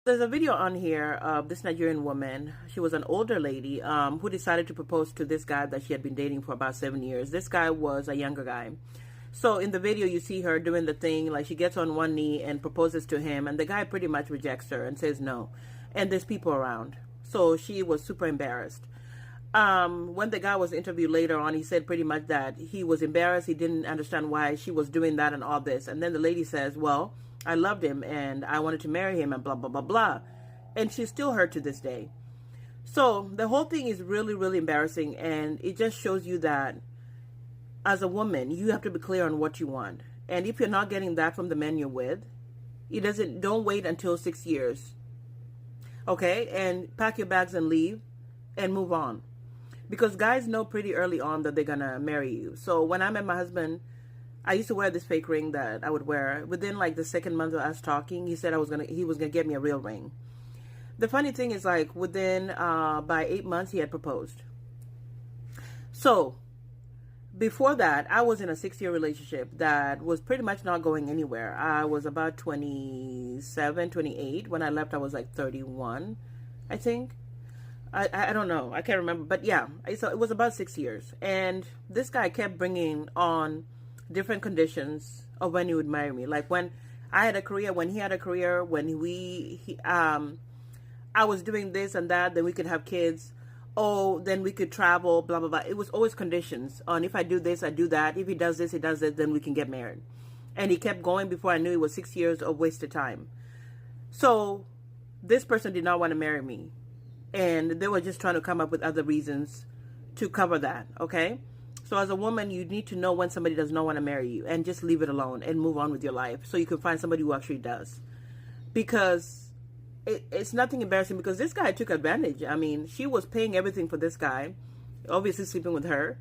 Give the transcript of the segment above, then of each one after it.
There's a video on here of this Nigerian woman. She was an older lady who decided to propose to this guy that she had been dating for about 7 years. This guy was a younger guy. So in the video, you see her doing the thing, like she gets on one knee and proposes to him, and the guy pretty much rejects her and says no. And there's people around. So she was super embarrassed. When the guy was interviewed later on, he said pretty much that he was embarrassed. He didn't understand why she was doing that and all this. And then the lady says, well, I loved him and I wanted to marry him and blah, blah, blah, blah. And she's still hurt to this day. So the whole thing is really, really embarrassing. And it just shows you that as a woman, you have to be clear on what you want. And if you're not getting that from the men you're with, don't wait until 6 years. Okay? And pack your bags and leave and move on. Because guys know pretty early on that they're going to marry you. So when I met my husband, I used to wear this fake ring that I would wear. Within like the second month of us talking, he said he was gonna get me a real ring. The funny thing is, like, within by 8 months he had proposed. So before that, I was in a 6-year relationship that was pretty much not going anywhere. I was about 27, 28. When I left, I was like 31, I think. I don't know. I can't remember. But yeah, so it was about 6 years. And this guy kept bringing on different conditions of when he would marry me. Like when I had a career, when he had a career, when I was doing this and that, then we could have kids. Oh, then we could travel, blah, blah, blah. It was always conditions on if I do this, I do that. If he does this, he does it, then we can get married. And he kept going. Before I knew it was 6 years of wasted time. So this person did not want to marry me. And they were just trying to come up with other reasons to cover that, okay? So as a woman, you need to know when somebody does not want to marry you and just leave it alone and move on with your life so you can find somebody who actually does. Because it's nothing embarrassing, because this guy took advantage. I mean, she was paying everything for this guy, obviously sleeping with her.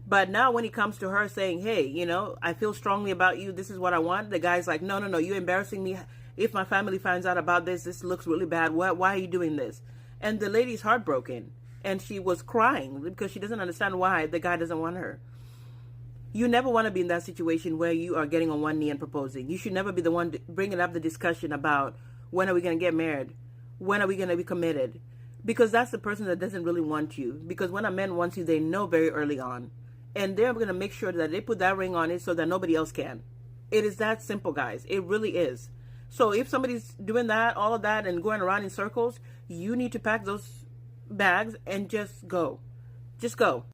But now when he comes to her saying, hey, you know, I feel strongly about you, this is what I want, the guy's like, no, no, no, you're embarrassing me. If my family finds out about this, this looks really bad. Why are you doing this? And the lady's heartbroken. And she was crying because she doesn't understand why the guy doesn't want her. You never want to be in that situation where you are getting on one knee and proposing. You should never be the one bringing up the discussion about when are we going to get married? When are we going to be committed? Because that's the person that doesn't really want you. Because when a man wants you, they know very early on. And they're going to make sure that they put that ring on it so that nobody else can. It is that simple, guys. It really is. So if somebody's doing that, all of that, and going around in circles, you need to pack those bags and just go. Just go.